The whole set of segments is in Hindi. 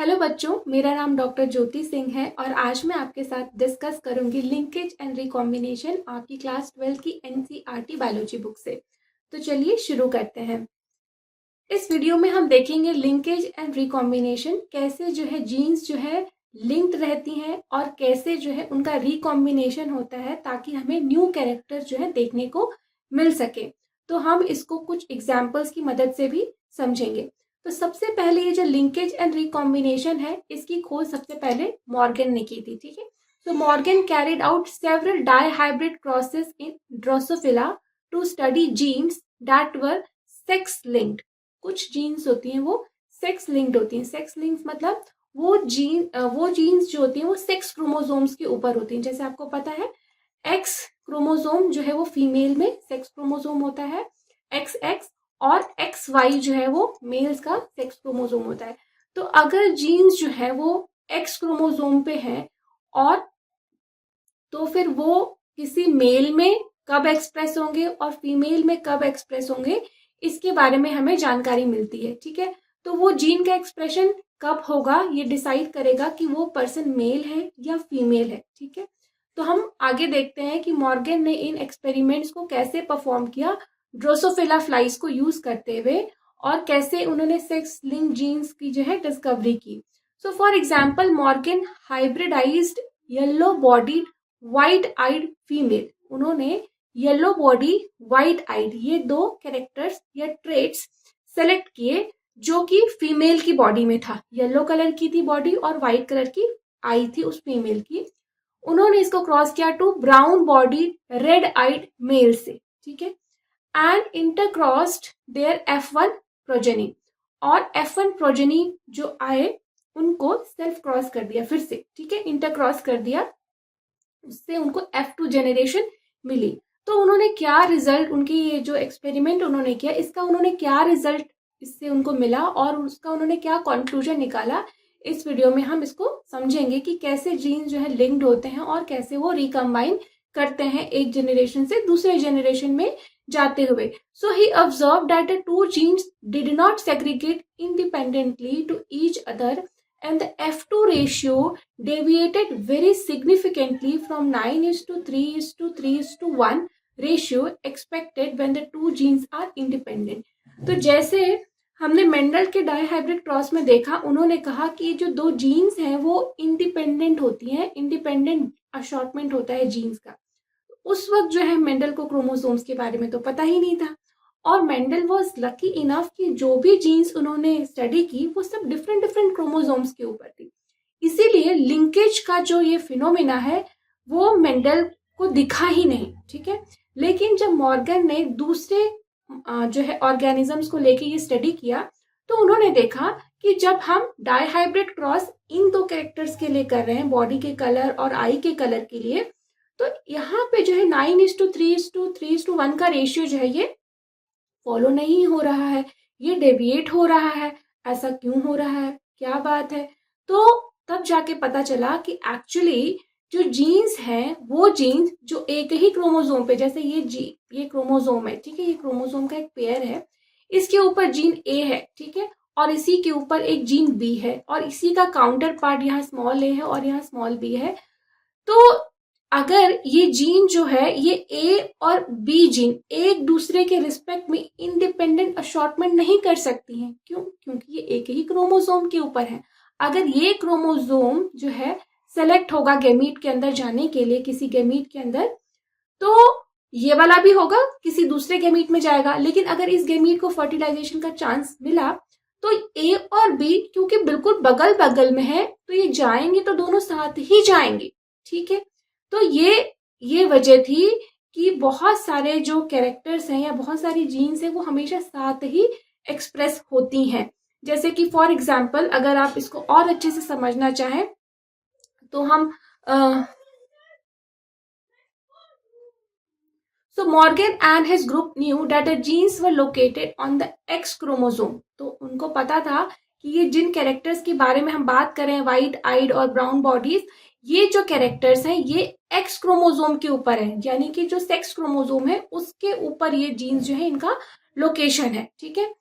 हेलो बच्चों, मेरा नाम डॉक्टर ज्योति सिंह है और आज मैं आपके साथ डिस्कस करूंगी लिंकेज एंड रिकॉम्बिनेशन आपकी क्लास 12 की एनसीईआरटी बायोलॉजी बुक से। तो चलिए शुरू करते हैं। इस वीडियो में हम देखेंगे लिंकेज एंड रिकॉम्बिनेशन, कैसे जो है जीन्स जो है लिंक्ड रहती हैं और कैसे जो है उनका रिकॉम्बिनेशन होता है ताकि हमें न्यू कैरेक्टर जो है देखने को मिल सके। तो हम इसको कुछ एग्जाम्पल्स की मदद से भी समझेंगे। तो सबसे पहले ये जो लिंकेज एंड रिकॉम्बिनेशन है, इसकी खोज सबसे पहले मॉर्गन ने की थी। ठीक है, तो Morgan carried out several dihybrid crosses in drosophila to study genes that were sex linked. कुछ जीन्स होती हैं वो सेक्स लिंक्ड होती हैं। सेक्स लिंक्ड मतलब वो जीन्स जो होती हैं वो सेक्स क्रोमोसोम्स के ऊपर होती हैं। जैसे आपको पता है एक्स क्रोमोसोम जो है वो फीमेल में सेक्स क्रोमोसोम होता है एक्स एक्स, और एक्स वाई जो है वो मेल्स का सेक्स क्रोमोसोम होता है। तो अगर जीन्स जो है वो एक्स क्रोमोसोम पे है और तो फिर वो किसी मेल में कब एक्सप्रेस होंगे और फीमेल में कब एक्सप्रेस होंगे, इसके बारे में हमें जानकारी मिलती है। ठीक है, तो वो जीन का एक्सप्रेशन कब होगा ये डिसाइड करेगा कि वो पर्सन मेल है या फीमेल है। ठीक है, तो हम आगे देखते हैं कि मॉर्गन ने इन एक्सपेरिमेंट्स को कैसे परफॉर्म किया ड्रोसोफिला फ्लाइज को यूज करते हुए, और कैसे उन्होंने सेक्स लिंक जीन्स की जो है डिस्कवरी की। So for example Morgan hybridised yellow bodied white eyed female. उन्होंने येलो बॉडी व्हाइट आइड ये दो कैरेक्टर्स या ट्रेट्स सेलेक्ट किए जो कि फीमेल की बॉडी में था। येलो कलर की थी बॉडी और व्हाइट कलर की आई थी उस फीमेल की। उन्होंने इसको क्रॉस किया to brown body red eyed male से। ठीक है, एंड इंटरक्रॉस्ड देयर F1 प्रोजेनी, और F1 प्रोजेनी जो आए उनको सेल्फ क्रॉस कर दिया फिर से। ठीक है, इंटरक्रॉस कर दिया, उससे उनको F2 जनरेशन मिली। तो उन्होंने क्या रिजल्ट, उनकी ये जो एक्सपेरिमेंट उन्होंने किया इसका उन्होंने क्या रिजल्ट इससे उनको मिला और उसका उन्होंने क्या कंक्लूजन निकाला, इस वीडियो में हम इसको समझेंगे कि कैसे जीन्स जो है लिंक्ड होते हैं और कैसे वो रिकम्बाइन करते हैं एक जनरेशन से दूसरे जनरेशन में जाते हुए। So he observe that the two genes did not segregate independently to each other and the F2 ratio deviated very significantly from 9:3:3:1 ratio expected when the two genes are independent. तो जैसे हमने मेंडल के डाइहाइब्रिड क्रॉस में देखा, उन्होंने कहा कि जो दो जीन्स हैं वो इंडिपेंडेंट होती हैं, इंडिपेंडेंट अशॉर्टमेंट होता है जीन्स का। उस वक्त जो है मेंडल को क्रोमोसोम्स के बारे में तो पता ही नहीं था, और मेंडल वॉज लकी इनफ कि जो भी जीन्स उन्होंने स्टडी की वो सब डिफरेंट डिफरेंट क्रोमोसोम्स के ऊपर थी। इसीलिए लिंकेज का जो ये फिनोमिना है वो मेंडल को दिखा ही नहीं। ठीक है, लेकिन जब मॉर्गन ने दूसरे जो है ऑर्गेनिजम्स को लेके ये स्टडी किया तो उन्होंने देखा कि जब हम डाइहाइब्रिड क्रॉस इन दो कैरेक्टर्स के लिए कर रहे हैं, बॉडी के कलर और आई के कलर के लिए, तो यहाँ पे जो है 9:3:3:1 का रेशियो जो है ये फॉलो नहीं हो रहा है, ये डेविएट हो रहा है। ऐसा क्यों हो रहा है, क्या बात है? तो तब जाके पता चला कि एक्चुअली जो जीन्स हैं वो जीन्स जो एक ही क्रोमोसोम पे, जैसे ये क्रोमोसोम है। ठीक है, ये क्रोमोसोम का एक पेयर है, इसके ऊपर जीन ए है। ठीक है, और इसी के ऊपर एक जीन बी है, और इसी का काउंटर पार्ट यहाँ स्मॉल ए है और यहाँ स्मॉल बी है। तो अगर ये जीन जो है ये ए और बी जीन एक दूसरे के रिस्पेक्ट में इंडिपेंडेंट अशॉर्टमेंट नहीं कर सकती हैं। क्यों? क्योंकि ये एक ही क्रोमोसोम के ऊपर है। अगर ये क्रोमोसोम जो है सेलेक्ट होगा गैमीट के अंदर जाने के लिए, किसी गैमीट के अंदर, तो ये वाला भी होगा किसी दूसरे गैमीट में जाएगा। लेकिन अगर इस गैमीट को फर्टिलाइजेशन का चांस मिला तो ए और बी क्योंकि बिल्कुल बगल बगल में है तो ये जाएंगे तो दोनों साथ ही जाएंगे। ठीक है, तो ये वजह थी कि बहुत सारे जो कैरेक्टर्स हैं या बहुत सारी जीन्स हैं वो हमेशा साथ ही एक्सप्रेस होती हैं। जैसे कि फॉर एग्जाम्पल अगर आप इसको और अच्छे से समझना चाहें तो हम So Morgan and his group knew that the genes were located on the X chromosome. तो उनको पता था कि ये जिन कैरेक्टर्स के बारे में हम बात करें, व्हाइट आइड और ब्राउन बॉडीज, ये जो कैरेक्टर्स हैं ये एक्स क्रोमोसोम के ऊपर है, यानी कि जो सेक्स क्रोमोसोम है उसके ऊपर ये जीन्स जो है इनका लोकेशन है। ठीक है,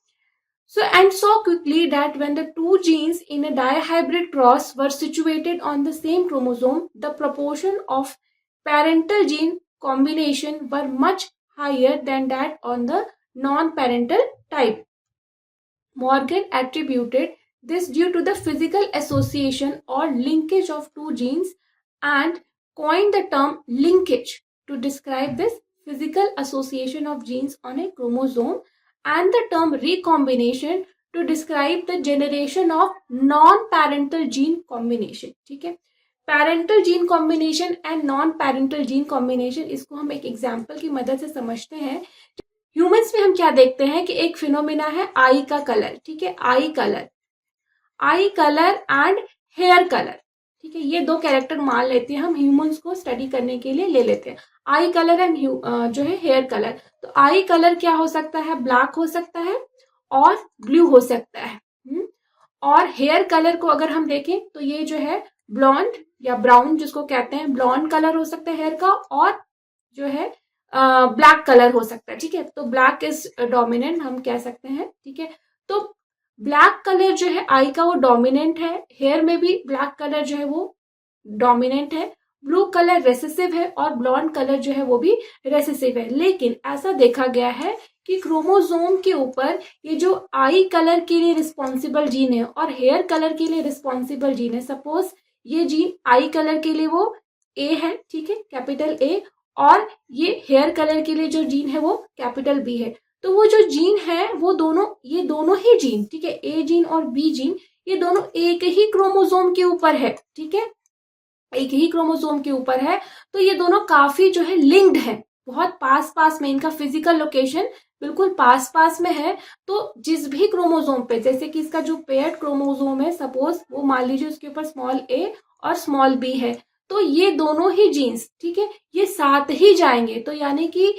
So quickly that when the two genes in a dihybrid cross were situated on the same chromosome, the proportion of parental gene combination were much higher than that on the non-parental type. Morgan attributed this due to the physical association or linkage of two genes and coined the term linkage to describe this physical association of genes on a chromosome, and the term recombination to describe the generation of non-parental gene combination. ठीक है, parental gene combination and non parental gene combination, इसको हम एक एग्जाम्पल की मदद से समझते हैं। ह्यूमंस में हम क्या देखते हैं कि एक फिनोमिना है आई का कलर, ठीक है, eye colour and hair colour, ठीक है, ये दो कैरेक्टर मान लेते हैं हम, ह्यूमंस को स्टडी करने के लिए ले लेते हैं, आई कलर एंड जो है हेयर कलर। तो आई कलर क्या हो सकता है, ब्लैक हो सकता है और ब्लू हो सकता है। और हेयर कलर को अगर हम देखें तो ये जो है ब्लॉन्ड या ब्राउन जिसको कहते हैं, ब्लॉन्ड कलर हो सकता है हेयर का, और जो है ब्लैक कलर हो सकता है। ठीक है, तो ब्लैक इज डोमिनेंट हम कह सकते हैं। ठीक है, तो ब्लैक कलर जो है आई का वो डोमिनेंट है, हेयर में भी ब्लैक कलर जो है वो डोमिनेंट है, ब्लू कलर रेसेसिव है और ब्लॉन्ड कलर जो है वो भी रेसेसिव है। लेकिन ऐसा देखा गया है कि क्रोमोसोम के ऊपर ये जो आई कलर के लिए रिस्पॉन्सिबल जीन है और हेयर कलर के लिए रिस्पॉन्सिबल जीन है, सपोज ये जीन आई कलर के लिए वो ए है, ठीक है, कैपिटल ए, और ये हेयर कलर के लिए जो जीन है वो कैपिटल बी है। तो वो जो जीन है वो दोनों, ये दोनों ही जीन, ठीक है, ए जीन और बी जीन, ये दोनों एक ही क्रोमोसोम के ऊपर है। ठीक है, एक ही क्रोमोसोम के ऊपर है, तो ये दोनों काफी जो है लिंक्ड है, बहुत पास पास में, इनका फिजिकल लोकेशन बिल्कुल पास पास में है। तो जिस भी क्रोमोसोम पे, जैसे कि इसका जो पेयर्ड क्रोमोसोम है, सपोज वो मान लीजिए उसके ऊपर स्मॉल ए और स्मॉल बी है, तो ये दोनों ही जीन्स, ठीक है, ये साथ ही जाएंगे। तो यानी कि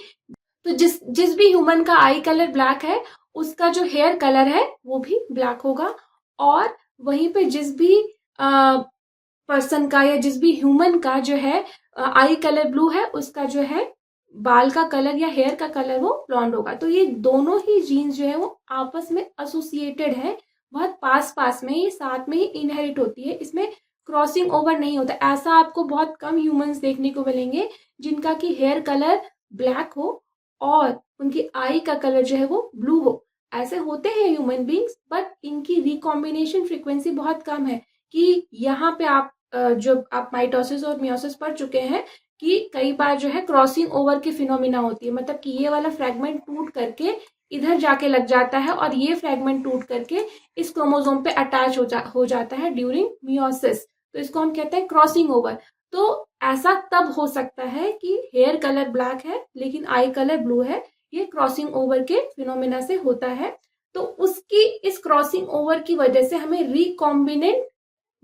तो जिस भी ह्यूमन का आई कलर ब्लैक है उसका जो हेयर कलर है वो भी ब्लैक होगा, और वहीं पे जिस भी पर्सन का या जिस भी ह्यूमन का जो है आई कलर ब्लू है उसका जो है बाल का कलर या हेयर का कलर वो ब्लॉन्ड होगा। तो ये दोनों ही जीन्स जो है वो आपस में एसोसिएटेड है, बहुत पास पास में, ये साथ में ही इनहेरिट होती है, इसमें क्रॉसिंग ओवर नहीं होता। ऐसा आपको बहुत कम ह्यूमंस देखने को मिलेंगे जिनका कि हेयर कलर ब्लैक हो और उनकी आई का कलर जो है वो ब्लू हो। ऐसे होते हैं ह्यूमन बींग्स, बट इनकी रिकॉम्बिनेशन फ्रीक्वेंसी बहुत कम है। कि यहाँ पे आप जो आप माइटोसिस और मियोसिस पढ़ चुके हैं कि कई बार जो है क्रॉसिंग ओवर की फिनोमिना होती है, मतलब कि ये वाला फ्रैगमेंट टूट करके इधर जाके लग जाता है और ये फ्रैगमेंट टूट करके इस क्रोमोसोम पे अटैच हो जाता है ड्यूरिंग मियोसिस, तो इसको हम कहते हैं क्रॉसिंग ओवर। तो ऐसा तब हो सकता है कि हेयर कलर ब्लैक है लेकिन आई कलर ब्लू है, ये क्रॉसिंग ओवर के फिनोमिना से होता है। तो उसकी इस क्रॉसिंग ओवर की वजह से हमें रिकॉम्बिनेंट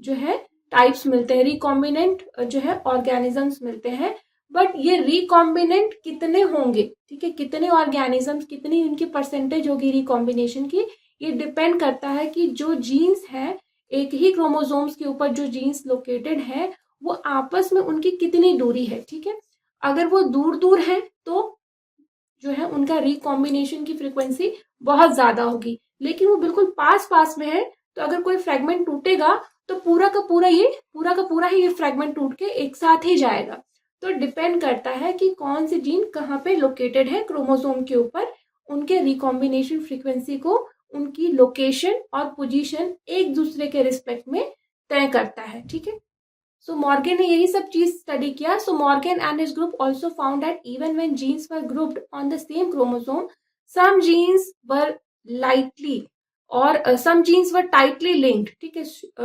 जो है टाइप्स मिलते हैं, रिकॉम्बिनेंट जो है ऑर्गेनिजम्स मिलते हैं। बट ये रिकॉम्बिनेंट कितने होंगे, ठीक है, कितने ऑर्गेनिजम्स, कितनी इनकी परसेंटेज होगी रिकॉम्बिनेशन की, ये डिपेंड करता है कि जो जीन्स है एक ही क्रोमोसोम्स के ऊपर जो जीन्स लोकेटेड है वो आपस में उनकी कितनी दूरी है। ठीक है, अगर वो दूर दूर है तो जो है उनका रिकॉम्बिनेशन की फ्रीक्वेंसी बहुत ज्यादा होगी, लेकिन वो बिल्कुल पास पास में है तो अगर कोई फ्रेगमेंट टूटेगा तो पूरा का पूरा ही ये फ्रेगमेंट टूट के एक साथ ही जाएगा। तो डिपेंड करता है कि कौन सी जीन कहाँ पे लोकेटेड है क्रोमोसोम के ऊपर, उनके रिकॉम्बिनेशन फ्रीक्वेंसी को उनकी लोकेशन और पोजीशन एक दूसरे के रिस्पेक्ट में तय करता है। ठीक है, सो मॉर्गन ने यही सब चीज स्टडी किया। So Morgan and his group also found that even when genes were grouped on the same chromosome, some genes were lightly or some genes were tightly linked, ठीक है,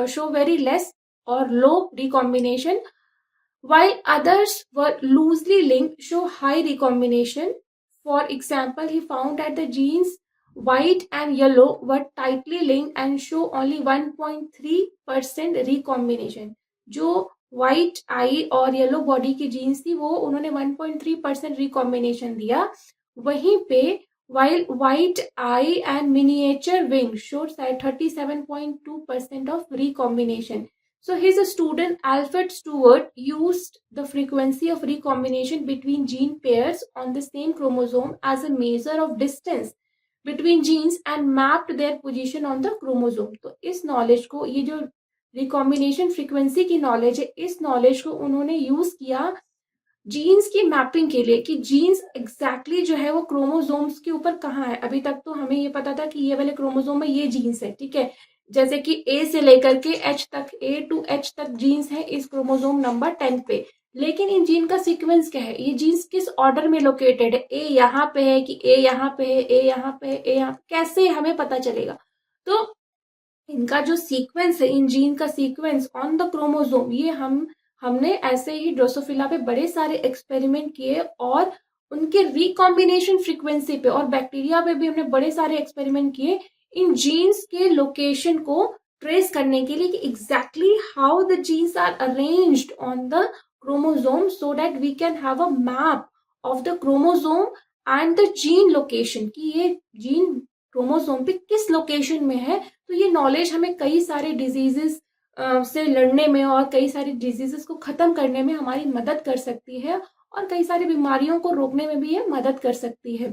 show very less or low recombination, while others were loosely linked, show high recombination. For example, he found that the genes white and yellow were tightly linked and show only 1.3% recombination. जो व्हाइट आई और येलो बॉडी की जीन्स थी वो उन्होंने 1.3% रिकॉम्बिनेशन दिया, वहीं पे while white eye and miniature wing showed 37.2% of recombination. So his student Alfred Stewart used the frequency of recombination between gene pairs on the same chromosome as a measure of distance between genes and mapped their position on the chromosome. तो इस नॉलेज को, ये जो रिकॉम्बिनेशन फ्रीक्वेंसी की नॉलेज है, इस नॉलेज को उन्होंने यूज किया जीन्स की मैपिंग के लिए कि जीन्स एग्जैक्टली जो है वो क्रोमोसोम्स के ऊपर कहाँ है। अभी तक तो हमें ये पता था कि ये वाले क्रोमोसोम में ये जीन्स है, ठीक है, जैसे कि ए से लेकर के एच तक, ए टू एच तक जीन्स है इस क्रोमोसोम नंबर 10 पे। लेकिन इन जीन का सीक्वेंस क्या है, ये जीन्स किस ऑर्डर में लोकेटेड है, ए यहाँ पे है कि ए यहाँ पे है, ए यहाँ पे है, ए यहाँ, कैसे हमें पता चलेगा। तो इनका जो सीक्वेंस है, इन जीन का सीक्वेंस ऑन द क्रोमोसोम, ये हमने ऐसे ही ड्रोसोफिला पे बड़े सारे एक्सपेरिमेंट किए और उनके रिकॉम्बिनेशन फ्रीक्वेंसी पे, और बैक्टीरिया पे भी हमने बड़े सारे एक्सपेरिमेंट किए इन जीन्स के लोकेशन को ट्रेस करने के लिए कि exactly how the genes are arranged on the chromosome so that we can have a map of the chromosome and the gene location, कि ये जीन क्रोमोसोम पे किस लोकेशन में है। तो ये नॉलेज हमें कई सारे डिजीजेस से लड़ने में और कई सारी डिजीजेस को खत्म करने में हमारी मदद कर सकती है और कई सारी बीमारियों को रोकने में भी ये मदद कर सकती है।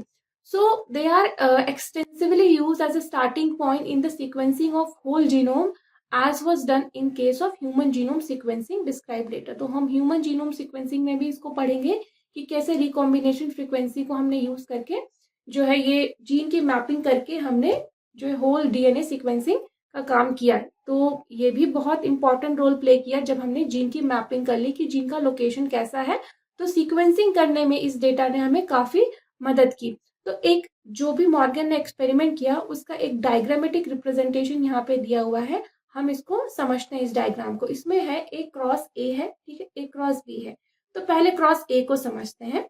So they are extensively use as a starting point in the sequencing of whole genome as was done in case of human genome sequencing describe later. तो हम ह्यूमन जीनोम सीक्वेंसिंग में भी इसको पढ़ेंगे कि कैसे रिकॉम्बिनेशन फ्रीक्वेंसी को हमने यूज करके जो है ये जीन की मैपिंग करके हमने जो है होल डीएनए सीक्वेंसिंग का काम किया है। तो ये भी बहुत इंपॉर्टेंट रोल प्ले किया जब हमने जीन की मैपिंग कर ली कि जीन का लोकेशन कैसा है। तो सीक्वेंसिंग करने में इस डेटा ने हमें काफी मदद की। तो एक जो भी मॉर्गन ने एक्सपेरिमेंट किया उसका एक डायग्रामेटिक रिप्रेजेंटेशन यहाँ पे दिया हुआ है, हम इसको समझते हैं इस डायग्राम को। इसमें है ए क्रॉस ए है, ठीक है, ए क्रॉस बी है। तो पहले क्रॉस ए को समझते हैं।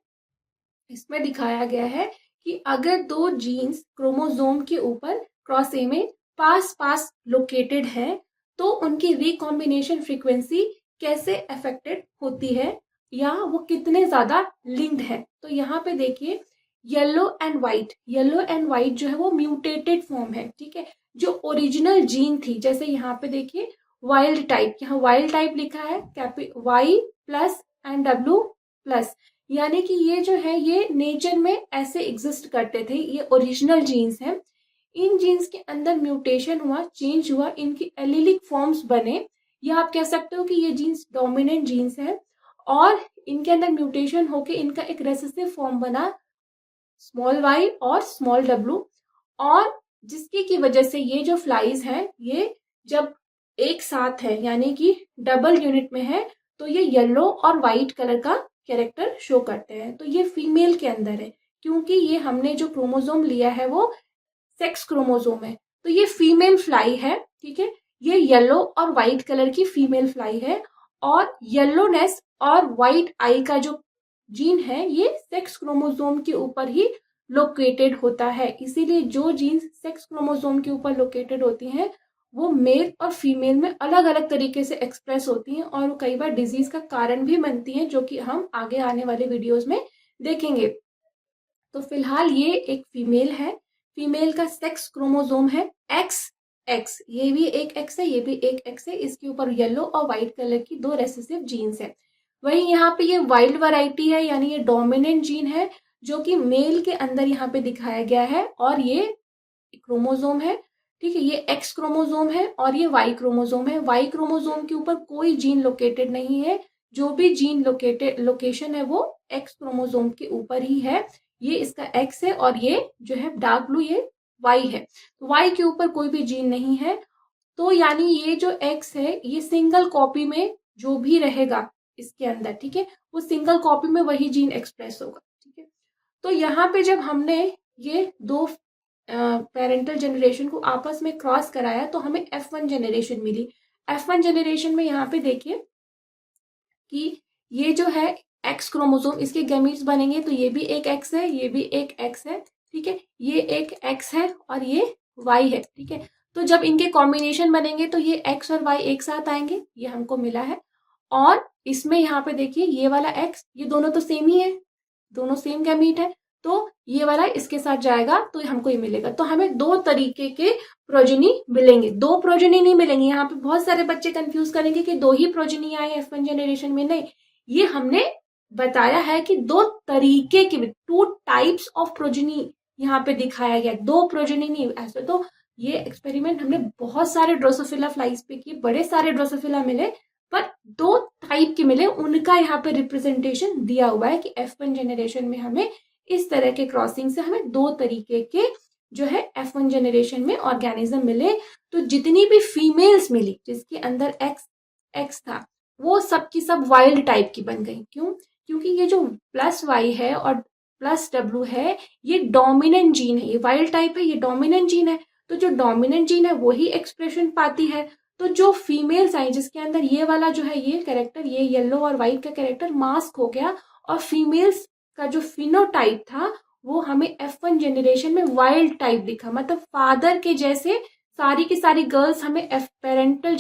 इसमें दिखाया गया है कि अगर दो जीन्स क्रोमोसोम के ऊपर क्रॉस ए में पास पास लोकेटेड है तो उनकी रिकॉम्बिनेशन फ्रीक्वेंसी कैसे अफेक्टेड होती है या वो कितने ज्यादा लिंक्ड है। तो यहाँ पे देखिए येलो एंड व्हाइट जो है वो म्यूटेटेड फॉर्म है, ठीक है। जो ओरिजिनल जीन थी, जैसे यहाँ पे देखिए वाइल्ड टाइप, यहाँ वाइल्ड टाइप लिखा है Y plus and W plus, यानी कि ये जो है ये नेचर में ऐसे एग्जिस्ट करते थे, ये ओरिजिनल जीन्स हैं। इन जीन्स के अंदर म्यूटेशन हुआ, चेंज हुआ, इनकी एलिलिक फॉर्म्स बने, या आप कह सकते हो कि ये जीन्स डोमिनेंट जीन्स हैं और इनके अंदर म्यूटेशन होके इनका एक रेसेसिव फॉर्म बना स्मॉल वाई और स्मॉल डब्ल्यू, और जिसकी की वजह से ये जो फ्लाइज हैं ये जब एक साथ है यानी कि डबल यूनिट में है तो ये येलो और व्हाइट कलर का कैरेक्टर शो करते हैं। तो ये फीमेल के अंदर है क्योंकि ये हमने जो क्रोमोसोम लिया है वो सेक्स क्रोमोसोम है, तो ये फीमेल फ्लाई है, ठीक है। ये येलो और व्हाइट कलर की फीमेल फ्लाई है और येलोनेस और व्हाइट आई का जो जीन है ये सेक्स क्रोमोसोम के ऊपर ही लोकेटेड होता है। इसीलिए जो जीन सेक्स क्रोमोसोम के ऊपर लोकेटेड होती हैं वो मेल और फीमेल में अलग अलग तरीके से एक्सप्रेस होती हैं और कई बार डिजीज का कारण भी बनती हैं, जो कि हम आगे आने वाले वीडियोस में देखेंगे। तो फिलहाल ये एक फीमेल है, फीमेल का सेक्स क्रोमोसोम है एक्स एक्स, ये भी एक एक्स है, ये भी एक एक्स है, इसके ऊपर येलो और व्हाइट कलर की दो रेसेसिव जीन्स है। वहीं यहाँ पे ये वाइल्ड वैरायटी है यानी ये डोमिनेंट जीन है जो कि मेल के अंदर यहाँ पे दिखाया गया है और ये क्रोमोसोम है, ठीक है। ये एक्स क्रोमोसोम है और ये वाई क्रोमोसोम है। वाई क्रोमोसोम के ऊपर कोई जीन लोकेटेड नहीं है, जो भी जीन लोकेशन है वो एक्स क्रोमोसोम के ऊपर ही है। ये इसका एक्स है और ये जो है डार्क ब्लू ये वाई है, वाई के ऊपर कोई भी जीन नहीं है। तो यानी ये जो एक्स है ये सिंगल कॉपी में जो भी रहेगा इसके अंदर, ठीक है, वो सिंगल कॉपी में वही जीन एक्सप्रेस होगा, ठीक है। तो यहाँ पे जब हमने ये दो पेरेंटल जनरेशन को आपस में क्रॉस कराया तो हमें F1 जनरेशन मिली। F1 जनरेशन में यहाँ पे देखिए कि ये जो है एक्स क्रोमोसोम, इसके गैमीट्स बनेंगे तो ये भी एक एक्स है, ये भी एक एक्स है, ठीक है, ये एक एक्स है और ये वाई है, ठीक है। तो जब इनके कॉम्बिनेशन बनेंगे तो ये एक्स और वाई एक साथ आएंगे, ये हमको मिला है। और इसमें यहाँ पे देखिए ये वाला एक्स, ये दोनों तो सेम ही है, दोनों सेम गैमीट है, तो ये वाला इसके साथ जाएगा तो हमको ये मिलेगा। तो हमें दो तरीके के प्रोजेनी मिलेंगे, दो प्रोजेनी नहीं मिलेंगे। यहाँ पे बहुत सारे बच्चे कंफ्यूज करेंगे कि दो ही प्रोजेनी आए F1 जनरेशन में, नहीं, ये हमने बताया है कि दो तरीके के, टू टाइप्स ऑफ प्रोजेनी यहाँ पे दिखाया गया, 2 प्रोजेनी नहीं। ऐसे तो ये एक्सपेरिमेंट हमने बहुत सारे ड्रोसोफिला फ्लाइज पे किए, बड़े सारे ड्रोसोफिला मिले, पर 2 टाइप के मिले, उनका यहाँ पे रिप्रेजेंटेशन दिया हुआ है कि F1 जनरेशन में हमें इस तरह के क्रॉसिंग से हमें 2 तरीके के जो है F1 जनरेशन में ऑर्गेनिज्म मिले। तो जितनी भी फीमेल्स मिली जिसके अंदर एक्स था, वो सब की सब वाइल्ड टाइप की बन गई। क्यों? क्योंकि ये जो +Y है और +W है, ये डोमिनेंट जीन है, ये वाइल्ड टाइप है, ये डोमिनेंट जीन है। तो जो डोमिनेंट जीन है वही एक्सप्रेशन पाती है। तो जो फीमेल्स आई जिसके अंदर ये वाला जो है ये कैरेक्टर, ये येलो और व्हाइट का कैरेक्टर मास्क हो गया, और फीमेल्स का जो फिनोटाइप था वो हमें F1 जनरेशन में वाइल्ड टाइप दिखा। मतलब फादर के जैसे सारी की सारी गर्ल्स हमें पेरेंटल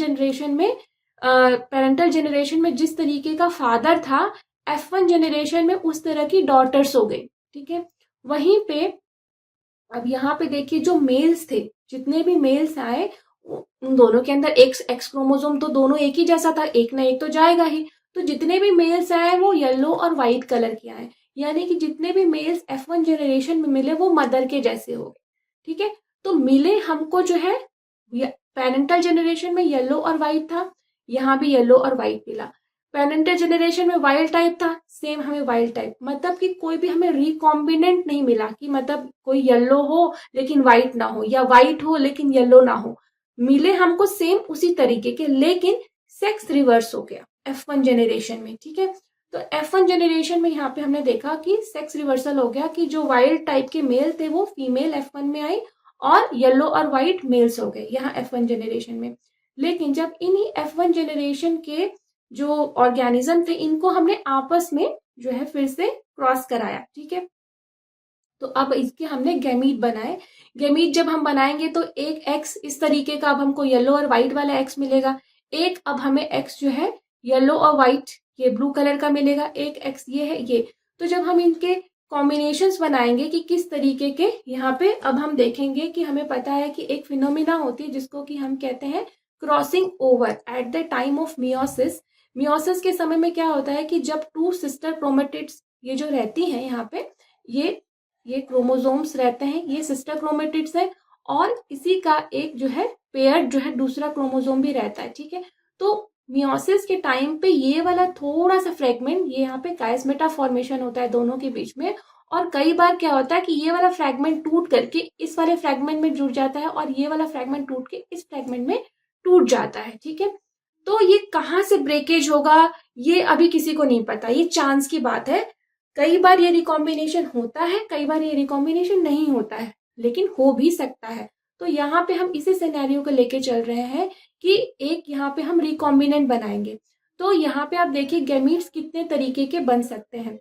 जनरेशन में जिस तरीके का फादर था, F1 जनरेशन में उस तरह की डॉटर्स हो गई। ठीक है, वहीं पे अब यहाँ पे देखिए जो मेल्स थे, जितने भी मेल्स आए, उन दोनों के अंदर एक्स क्रोमोसोम तो दोनों एक ही जैसा था, एक ना एक तो जाएगा ही। तो जितने भी मेल्स आए वो येलो और व्हाइट कलर के आए, यानी कि जितने भी मेल्स F1 जनरेशन में मिले वो मदर के जैसे हो गए। ठीक है, तो मिले हमको जो है पेरेंटल जनरेशन में येलो और व्हाइट था, यहाँ भी येलो और व्हाइट मिला। पेरेंटल जनरेशन में वाइल्ड टाइप था, सेम हमें वाइल्ड टाइप, मतलब कि कोई भी हमें रिकॉम्बिनेंट नहीं मिला कि मतलब कोई येलो हो लेकिन व्हाइट ना हो, या व्हाइट हो लेकिन येलो ना हो। मिले हमको सेम उसी तरीके के, लेकिन सेक्स रिवर्स हो गया F1 जनरेशन में। ठीक है, तो F1 जनरेशन में यहाँ पे हमने देखा कि सेक्स रिवर्सल हो गया, कि जो वाइल्ड टाइप के मेल थे वो फीमेल F1 में आई, और येलो और व्हाइट मेल्स हो गए यहाँ F1 जनरेशन में। लेकिन जब इन्हीं F1 जनरेशन के जो ऑर्गेनिज्म थे, इनको हमने आपस में जो है फिर से क्रॉस कराया। ठीक है, तो अब इसके हमने गैमीट बनाए। गैमीट जब हम बनाएंगे तो एक एक्स इस तरीके का अब हमको येलो और व्हाइट वाला एक्स मिलेगा, एक अब हमें एक्स जो है येलो और व्हाइट ये ब्लू कलर का मिलेगा, एक एक्स ये है ये। तो जब हम इनके कॉम्बिनेशंस बनाएंगे कि किस तरीके के, यहाँ पे अब हम देखेंगे कि हमें पता है कि एक फिनोमिना होती है जिसको कि हम कहते हैं crossing over at the time of meiosis. Meiosis के समय में क्या होता है कि जब 2 सिस्टर क्रोमेटिड्स ये जो रहती हैं यहाँ पे, ये क्रोमोसोम्स रहते हैं, ये सिस्टर क्रोमेटिड्स है, और इसी का एक जो है पेयर जो है दूसरा क्रोमोसोम भी रहता है। ठीक है, तो मियोसिस के टाइम पे ये वाला थोड़ा सा फ्रेगमेंट, ये यहाँ पे काइस्मेटा फॉर्मेशन होता है दोनों के बीच में, और कई बार क्या होता है कि ये वाला फ्रेगमेंट टूट करके इस वाले फ्रेगमेंट में जुड़ जाता है, और ये वाला फ्रेगमेंट टूट के इस फ्रेगमेंट में टूट जाता है। ठीक है, तो ये कहाँ से ब्रेकेज होगा ये अभी किसी को नहीं पता, ये चांस की बात है। कई बार ये रिकॉम्बिनेशन होता है, कई बार ये रिकॉम्बिनेशन नहीं होता है, लेकिन हो भी सकता है। तो यहाँ पे हम इसी सिनेरियो को लेके चल रहे हैं कि एक यहाँ पे हम रिकॉम्बिनेंट बनाएंगे। तो यहाँ पे आप देखिए गैमीट्स कितने तरीके के बन सकते हैं।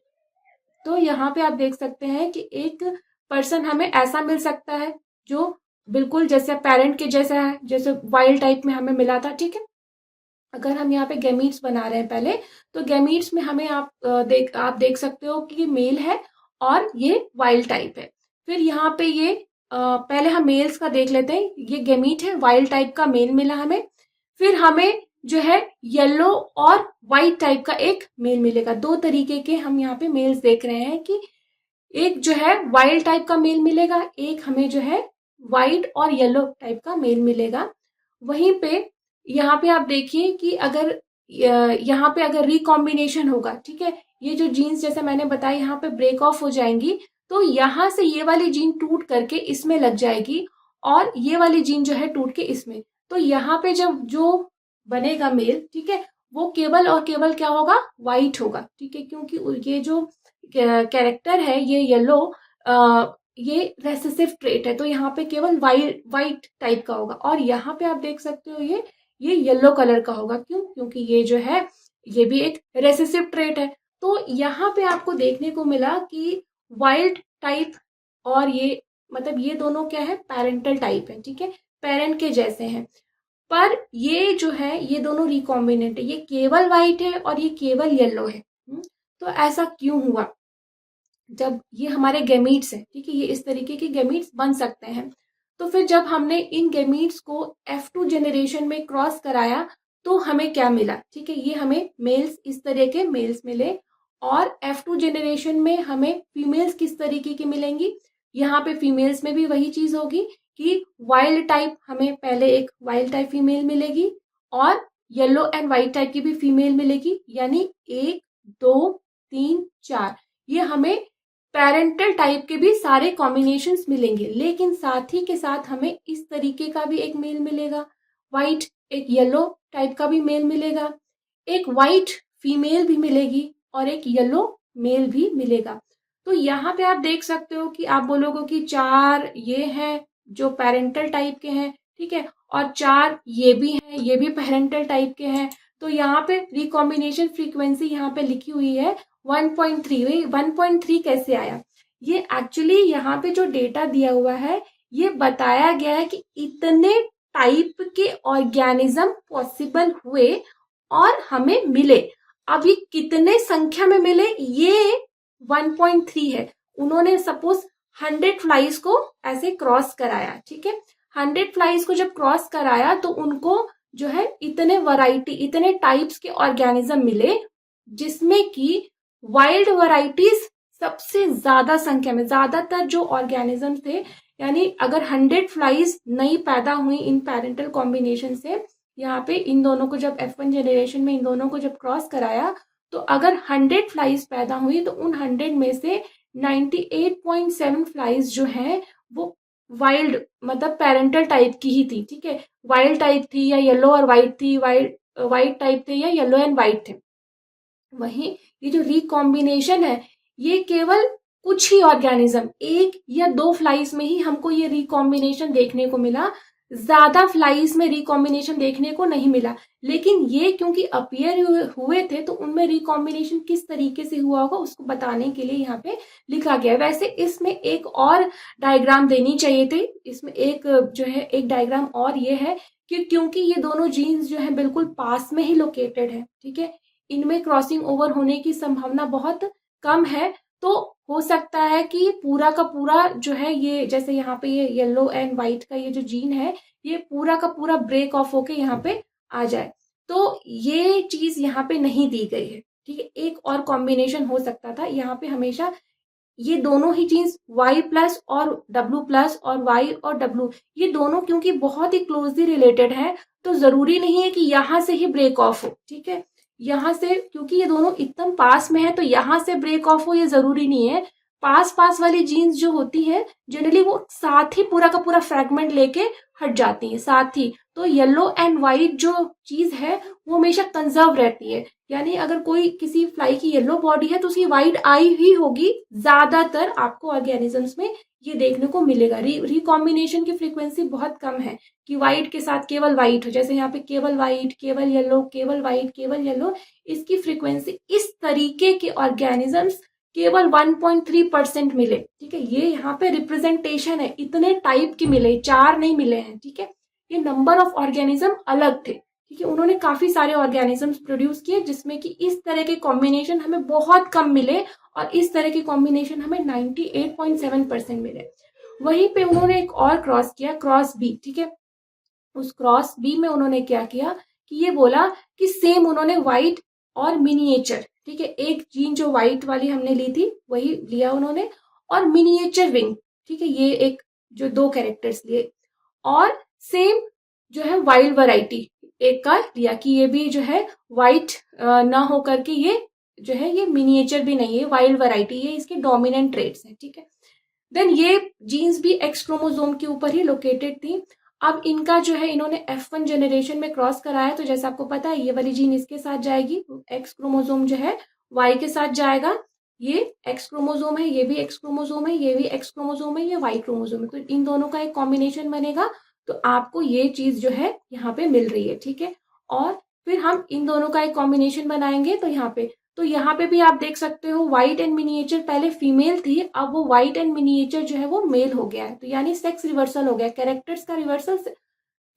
तो यहाँ पे आप देख सकते हैं कि एक पर्सन हमें ऐसा मिल सकता है जो बिल्कुल जैसे पेरेंट के जैसा है, जैसे वाइल्ड टाइप में हमें मिला था। ठीक है, अगर हम यहाँ पे गैमीट्स बना रहे हैं पहले, तो गैमीट्स में हमें आप देख सकते हो कि ये मेल है और ये वाइल्ड टाइप है। फिर यहाँ पे ये पहले हम मेल्स का देख लेते हैं, ये गैमीट है, वाइल्ड टाइप का मेल मिला हमें। फिर हमें जो है येलो और वाइट टाइप का एक मेल मिलेगा। 2 तरीके के हम यहाँ पे मेल्स देख रहे हैं कि एक जो है वाइल्ड टाइप का मेल मिलेगा, एक हमें जो है वाइट और येलो टाइप का मेल मिलेगा। वहीं पे यहाँ पे आप देखिए कि अगर यहाँ पे अगर रिकॉम्बिनेशन होगा, ठीक है, ये जो जीन्स जैसे मैंने बताया यहाँ पे ब्रेक ऑफ हो जाएंगी, तो यहाँ से ये वाली जीन टूट करके इसमें लग जाएगी, और ये वाली जीन जो है टूट के इसमें। तो यहाँ पे जब जो बनेगा मेल, ठीक है, वो केवल और केवल क्या होगा, व्हाइट होगा। ठीक है, क्योंकि ये जो कैरेक्टर है ये येलो, ये रेसेसिव ट्रेट है, तो यहाँ पे केवल वाइट टाइप का होगा। और यहाँ पे आप देख सकते हो ये येलो कलर का होगा। क्यों? क्योंकि ये जो है ये भी एक रेसेसिव ट्रेट है। तो यहाँ पे आपको देखने को मिला कि वाइल्ड टाइप और ये मतलब ये दोनों क्या है, पेरेंटल टाइप है। ठीक है, पेरेंट के जैसे हैं, पर ये जो है ये दोनों रिकॉम्बिनेंट है, ये केवल वाइट है और ये केवल येलो है। तो ऐसा क्यों हुआ? जब ये हमारे गैमीट्स हैं, ठीक है, ये इस तरीके के गैमीट्स बन सकते हैं। तो फिर जब हमने इन गैमीट्स को F2 जनरेशन में क्रॉस कराया तो हमें क्या मिला? ठीक है, ये हमें मेल्स इस तरह के मेल्स मिले, और F2 जनरेशन में हमें फीमेल्स किस तरीके की मिलेंगी? यहाँ पे फीमेल्स में भी वही चीज होगी कि वाइल्ड टाइप हमें पहले एक वाइल्ड टाइप फीमेल मिलेगी और येलो एंड व्हाइट टाइप की भी फीमेल मिलेगी, यानी 1 2 3 4 ये हमें पेरेंटल टाइप के भी सारे कॉम्बिनेशंस मिलेंगे। लेकिन साथ ही के साथ हमें इस तरीके का भी एक मेल मिलेगा, व्हाइट एक येलो टाइप का भी मेल मिलेगा, एक व्हाइट फीमेल भी मिलेगी और एक येलो मेल भी मिलेगा। तो यहाँ पे आप देख सकते हो कि आप बोलोगे कि 4 ये हैं जो पेरेंटल टाइप के हैं, ठीक है, और 4 ये भी हैं, ये भी पेरेंटल टाइप के हैं। तो यहाँ पे रिकॉम्बिनेशन फ्रीक्वेंसी यहाँ पे लिखी हुई है 1.3। वही 1.3 कैसे आया? ये एक्चुअली यहाँ पे जो डेटा दिया हुआ है ये बताया गया है कि इतने टाइप के ऑर्गेनिज्म पॉसिबल हुए और हमें मिले। अब ये कितने संख्या में मिले ये 1.3 है। उन्होंने सपोज 100 फ्लाइज को ऐसे क्रॉस कराया, ठीक है, 100 फ्लाइज को जब क्रॉस कराया तो उनको जो है इतने वैरायटी इतने टाइप्स के ऑर्गेनिज्म मिले, जिसमें कि वाइल्ड वैरायटीज सबसे ज्यादा संख्या में, ज्यादातर जो ऑर्गेनिज्म थे, यानी अगर 100 फ्लाइज नई पैदा हुई इन पेरेंटल कॉम्बिनेशन से, यहाँ पे इन दोनों को जब F1 जनरेशन में इन दोनों को जब क्रॉस कराया तो अगर 100 फ्लाइज पैदा हुई तो उन 100 में से 98.7 फ्लाइज जो है वो वाइल्ड मतलब पेरेंटल टाइप की ही थी, ठीक है, वाइल्ड टाइप थी या येलो और व्हाइट थी, वाइट टाइप थे या येलो एंड व्हाइट थे। वहीं ये जो रिकॉम्बिनेशन है ये केवल कुछ ही ऑर्गेनिज्म, 1 या 2 फ्लाइज में ही हमको ये रिकॉम्बिनेशन देखने को मिला, ज्यादा फ्लाइज में रिकॉम्बिनेशन देखने को नहीं मिला। लेकिन ये क्योंकि अपीयर हुए थे तो उनमें रिकॉम्बिनेशन किस तरीके से हुआ होगा उसको बताने के लिए यहाँ पे लिखा गया है। वैसे इसमें एक और डायग्राम देनी चाहिए थे, इसमें एक जो है एक डायग्राम और ये है कि क्योंकि ये दोनों जीन्स जो है बिल्कुल पास में ही लोकेटेड है, ठीक है, इनमें क्रॉसिंग ओवर होने की संभावना बहुत कम है। तो हो सकता है कि पूरा का पूरा जो है ये जैसे यहाँ पे ये येलो एंड व्हाइट का ये जो जीन है ये पूरा का पूरा ब्रेक ऑफ होके यहाँ पे आ जाए। तो ये चीज यहाँ पे नहीं दी गई है, ठीक है। एक और कॉम्बिनेशन हो सकता था, यहाँ पे हमेशा ये दोनों ही जीन्स Y प्लस और W प्लस और Y और W ये दोनों क्योंकि बहुत ही क्लोजली रिलेटेड है तो जरूरी नहीं है कि यहाँ से ही ब्रेक ऑफ हो, ठीक है, यहाँ से क्योंकि ये दोनों एकदम पास में है तो यहाँ से ब्रेक ऑफ हो ये जरूरी नहीं है। पास पास वाली जीन्स जो होती है जनरली वो साथ ही पूरा का पूरा फ्रेगमेंट लेके हट जाती है साथ ही। तो येलो एंड व्हाइट जो चीज है वो हमेशा कंजर्व रहती है, यानी अगर कोई किसी फ्लाई की येलो बॉडी है तो उसकी व्हाइट आई ही होगी, ज्यादातर आपको ऑर्गेनिजम्स में ये देखने को मिलेगा। रिकॉम्बिनेशन की फ्रीक्वेंसी बहुत कम है कि व्हाइट के साथ केवल व्हाइट हो, जैसे यहाँ पे केवल व्हाइट केवल येलो केवल व्हाइट केवल येलो, इसकी फ्रीक्वेंसी इस तरीके के ऑर्गेनिजम्स केवल 1.3% मिले, ठीक है, ये यहाँ पे रिप्रेजेंटेशन है, इतने टाइप के मिले, 4 नहीं मिले हैं, ठीक है, ये नंबर ऑफ ऑर्गेनिज्म अलग थे, ठीक है, उन्होंने काफी सारे ऑर्गेनिजम्स प्रोड्यूस किए जिसमें कि इस तरह के कॉम्बिनेशन हमें बहुत कम मिले और इस तरह के कॉम्बिनेशन हमें 98.7% मिले। वहीं पे उन्होंने एक और क्रॉस किया, क्रॉस बी, ठीक है, उस क्रॉस बी में उन्होंने क्या किया कि ये बोला कि सेम उन्होंने व्हाइट और मिनिएचर, ठीक है, एक जीन जो व्हाइट वाली हमने ली थी वही लिया उन्होंने और मिनिएचर विंग, ठीक है, ये एक जो 2 कैरेक्टर्स लिए और सेम जो है वाइल्ड वैरायटी एक का लिया कि ये भी जो है व्हाइट ना हो करके ये जो है ये मिनिएचर भी नहीं है, वाइल्ड वैरायटी, ये इसके डोमिनेंट ट्रेट्स हैं, ठीक है। देन ये जीन्स भी एक्स क्रोमोसोम के ऊपर ही लोकेटेड थी। अब इनका जो है इन्होंने F1 जनरेशन में क्रॉस कराया तो जैसा आपको पता है ये वाली जीन इसके साथ जाएगी, एक्स क्रोमोसोम जो है Y के साथ जाएगा, ये एक्स क्रोमोसोम है, ये भी एक्स क्रोमोसोम है, ये भी एक्स क्रोमोसोम है, ये वाई क्रोमोसोम है, तो इन दोनों का एक कॉम्बिनेशन बनेगा। तो आपको ये चीज जो है यहाँ पे मिल रही है, ठीक है, और फिर हम इन दोनों का एक कॉम्बिनेशन बनाएंगे तो यहाँ पे भी आप देख सकते हो व्हाइट एंड मिनिएचर पहले फीमेल थी, अब वो व्हाइट एंड मिनिएचर जो है वो मेल हो गया है, तो यानी सेक्स रिवर्सल हो गया, कैरेक्टर्स का रिवर्सल।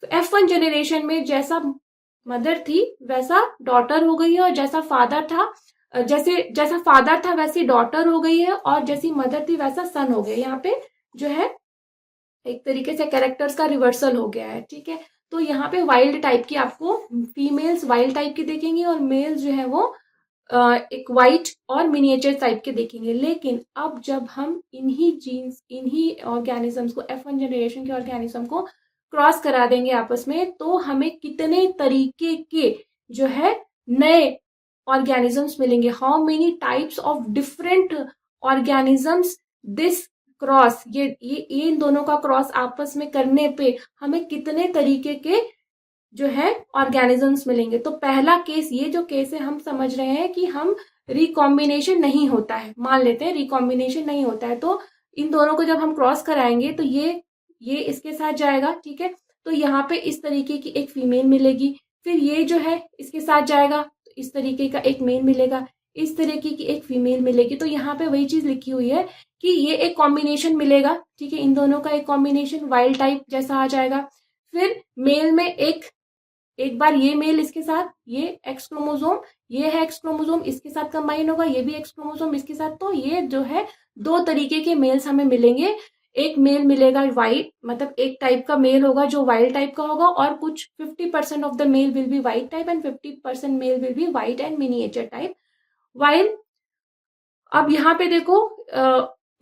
F1 जनरेशन में जैसा मदर थी वैसा डॉटर हो गई है और जैसा फादर था वैसी डॉटर हो गई है और जैसी मदर थी वैसा सन हो गया। यहाँ पे जो है एक तरीके से कैरेक्टर्स का रिवर्सल हो गया है, ठीक है। तो यहाँ पे वाइल्ड टाइप की आपको फीमेल्स वाइल्ड टाइप की दिखेंगी और मेल्स जो है वो एक वाइट और मिनिएचर टाइप के देखेंगे। लेकिन अब जब हम इन्हीं ऑर्गेनिजम्स को, F1 जनरेशन के ऑर्गेनिज्म को क्रॉस करा देंगे आपस में, तो हमें कितने तरीके के जो है नए ऑर्गेनिजम्स मिलेंगे। How many types of different organisms this cross, ये इन दोनों का क्रॉस आपस में करने पे हमें कितने तरीके के जो है ऑर्गेनिजम्स मिलेंगे। तो पहला केस, ये जो केस है हम समझ रहे हैं कि हम रिकॉम्बिनेशन नहीं होता है, मान लेते हैं रिकॉम्बिनेशन नहीं होता है, तो इन दोनों को जब हम क्रॉस कराएंगे तो ये इसके साथ जाएगा, ठीक है। तो यहाँ पे इस तरीके की एक फीमेल मिलेगी, फिर ये जो है इसके साथ जाएगा तो इस तरीके का एक मेल मिलेगा, इस तरीके की एक फीमेल मिलेगी। तो यहाँ पे वही चीज लिखी हुई है कि ये एक कॉम्बिनेशन मिलेगा, ठीक है, इन दोनों का एक कॉम्बिनेशन वाइल्ड टाइप जैसा आ जाएगा। फिर मेल में एक बार ये मेल इसके साथ, ये एक्स क्रोमोसोम, ये है एक्स क्रोमोसोम, इसके साथ कंबाइन होगा, ये भी एक्स क्रोमोसोम इसके साथ। तो ये जो है दो तरीके के मेल्स हमें मिलेंगे। एक मेल मिलेगा वाइट, मतलब एक टाइप का मेल होगा जो वाइल्ड टाइप का होगा, और कुछ 50% of the male will be white type and 50% male will be white and miniature type. While अब यहाँ पे देखो,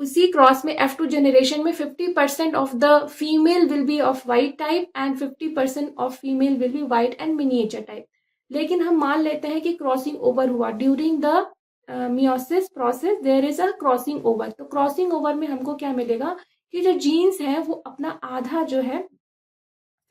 उसी क्रॉस में F2 जनरेशन में 50% of the female will be of white type and 50% of female will be white and miniature type. लेकिन हम मान लेते हैं कि क्रॉसिंग ओवर हुआ during the meiosis process, there is a crossing over. तो क्रॉसिंग ओवर में हमको क्या मिलेगा कि जो जीन्स है वो अपना आधा जो है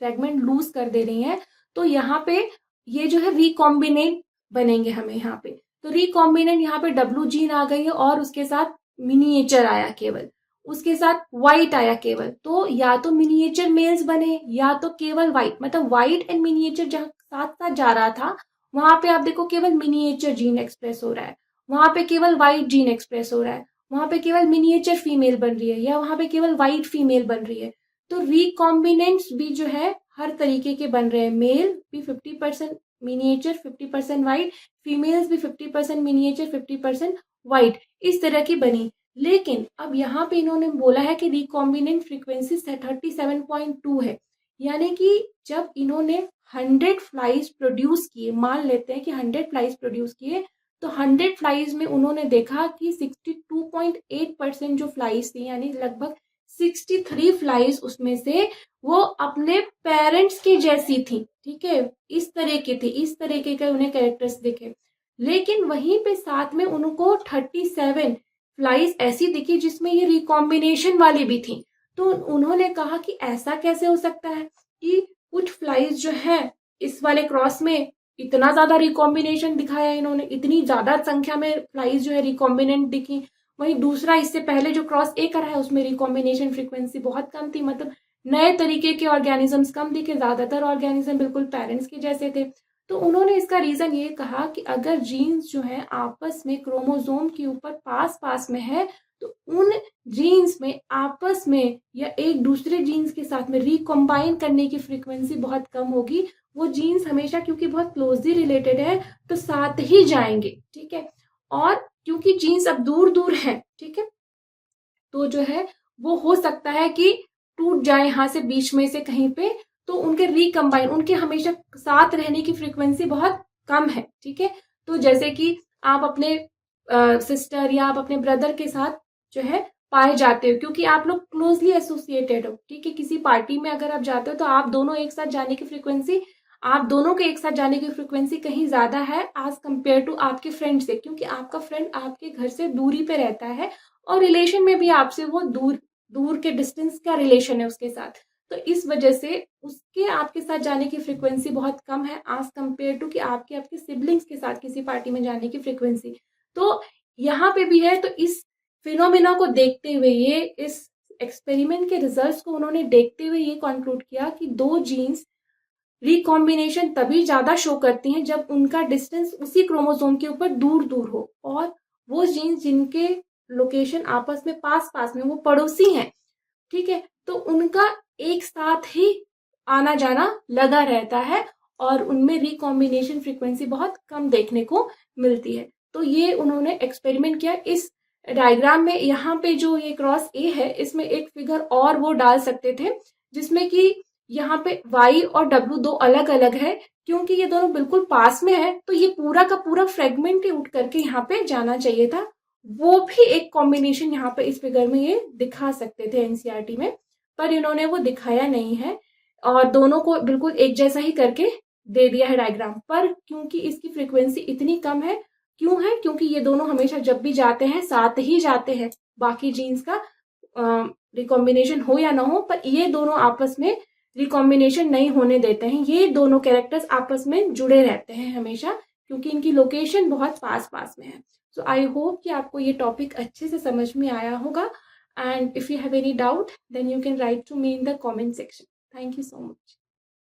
फ्रेगमेंट लूज कर दे रही है। तो यहाँ पे ये जो है रिकॉम्बिनेंट बनेंगे हमें यहाँ पे। तो रिकॉम्बिनेंट यहाँ पे डब्ल्यू जीन आ गई है और उसके साथ मिनिएचर आया केवल, उसके साथ वाइट आया केवल। तो या तो मिनिएचर मेल्स बने या तो केवल वाइट, मतलब वाइट एंड मिनिएचर जहाँ साथ साथ जा रहा था वहां पे आप देखो केवल मिनिएचर जीन एक्सप्रेस हो रहा है, वहां पे केवल वाइट जीन एक्सप्रेस हो रहा है, वहां पे केवल मिनिएचर फीमेल बन रही है या वहां पे केवल वाइट फीमेल बन रही है। तो रिकॉम्बिनेंट्स भी जो है हर तरीके के बन रहे हैं, मेल भी 50% मिनिएचर 50% वाइट, फीमेल्स भी 50% मिनिएचर 50% वाइट, इस तरह की बनी। लेकिन अब यहाँ पे इन्होंने बोला है कि रिकॉम्बिनेंट फ्रीक्वेंसी 37.2 है, यानी कि जब इन्होंने 100 फ्लाइज प्रोड्यूस किए, मान लेते हैं कि 100 फ्लाइज प्रोड्यूस किए, तो 100 फ्लाइज में उन्होंने देखा कि 62.8% जो फ्लाइज थी, यानी लगभग 63 फ्लाइज उसमें से वो अपने पेरेंट्स की जैसी थी, ठीक है, इस तरह की थी, इस तरीके के उन्हें कैरेक्टर्स दिखे। लेकिन वहीं पे साथ में उनको 37 फ्लाइज ऐसी दिखी जिसमें ये रिकॉम्बिनेशन वाली भी थी। तो उन्होंने कहा कि ऐसा कैसे हो सकता है कि कुछ फ्लाइज जो है इस वाले क्रॉस में इतना ज्यादा रिकॉम्बिनेशन दिखाया, इन्होंने इतनी ज्यादा संख्या में फ्लाइज जो है रिकॉम्बिनेंट दिखी, वहीं दूसरा इससे पहले जो क्रॉस ए करा है उसमें रिकॉम्बिनेशन फ्रीक्वेंसी बहुत कम थी, मतलब नए तरीके के ऑर्गेनिजम्स कम दिखे, ज्यादातर ऑर्गेनिज्म बिल्कुल पेरेंट्स के जैसे थे। तो उन्होंने इसका रीजन ये कहा कि अगर जीन्स जो है आपस में क्रोमोसोम के ऊपर पास पास में है, तो उन जीन्स में आपस में या एक दूसरे जीन्स के साथ में रिकॉम्बाइन करने की फ्रीक्वेंसी बहुत कम होगी। वो जीन्स हमेशा क्योंकि बहुत क्लोजली रिलेटेड है तो साथ ही जाएंगे, ठीक है। और क्योंकि जीन्स अब दूर दूर है, ठीक है, तो जो है वो हो सकता है कि टूट जाए यहाँ से बीच में से कहीं पे, तो उनके रिकम्बाइन, उनके हमेशा साथ रहने की फ्रीक्वेंसी बहुत कम है, ठीक है। तो जैसे कि आप अपने सिस्टर या आप अपने ब्रदर के साथ जो है पाए जाते हो क्योंकि आप लोग क्लोजली एसोसिएटेड हो, ठीक है। किसी पार्टी में अगर आप जाते हो तो आप दोनों एक साथ जाने की फ्रीक्वेंसी, आप दोनों के एक साथ जाने की फ्रीक्वेंसी कहीं ज्यादा है एज कंपेयर टू आपके फ्रेंड से, क्योंकि आपका फ्रेंड आपके घर से दूरी पे रहता है और रिलेशन में भी आपसे वो दूर दूर के डिस्टेंस का रिलेशन है उसके साथ। तो इस वजह से उसके आपके साथ जाने की फ्रीक्वेंसी बहुत कम है एज कंपेयर टू कि आपके आपके सिबलिंग्स के साथ किसी पार्टी में जाने की फ्रीक्वेंसी। तो यहाँ पे भी है। तो इस फिनोमिना को देखते हुए, ये इस एक्सपेरिमेंट के रिजल्ट्स को उन्होंने देखते हुए ये कंक्लूड किया कि दो जीन्स रिकॉम्बिनेशन तभी ज्यादा शो करती हैं जब उनका डिस्टेंस उसी क्रोमोसोम के ऊपर दूर दूर हो, और वो जीन्स जिनके लोकेशन आपस में पास पास में, वो पड़ोसी हैं, ठीक है, तो उनका एक साथ ही आना जाना लगा रहता है और उनमें रिकॉम्बिनेशन फ्रीक्वेंसी बहुत कम देखने को मिलती है। तो ये उन्होंने एक्सपेरिमेंट किया। इस डायग्राम में यहाँ पे जो ये क्रॉस ए है इसमें एक फिगर और वो डाल सकते थे जिसमें कि यहाँ पे y और w दो अलग अलग है, क्योंकि ये दोनों बिल्कुल पास में है तो ये पूरा का पूरा फ्रेगमेंट ही उठ करके यहाँ पे जाना चाहिए था। वो भी एक कॉम्बिनेशन यहाँ पे इस फिगर में ये दिखा सकते थे एनसीईआरटी में, पर इन्होंने वो दिखाया नहीं है और दोनों को बिल्कुल एक जैसा ही करके दे दिया है डायग्राम। पर क्योंकि इसकी फ्रीक्वेंसी इतनी कम है, क्यों है? क्योंकि ये दोनों हमेशा जब भी जाते हैं साथ ही जाते हैं, बाकी जीन्स का रिकॉम्बिनेशन हो या ना हो, पर ये दोनों आपस में रिकॉम्बिनेशन नहीं होने देते हैं। ये दोनों कैरेक्टर्स आपस में जुड़े रहते हैं हमेशा, क्योंकि इनकी लोकेशन बहुत पास पास में है। सो आई होप कि आपको ये टॉपिक अच्छे से समझ में आया होगा, and if you have any doubt then you can write to me in the comment section. Thank you so much.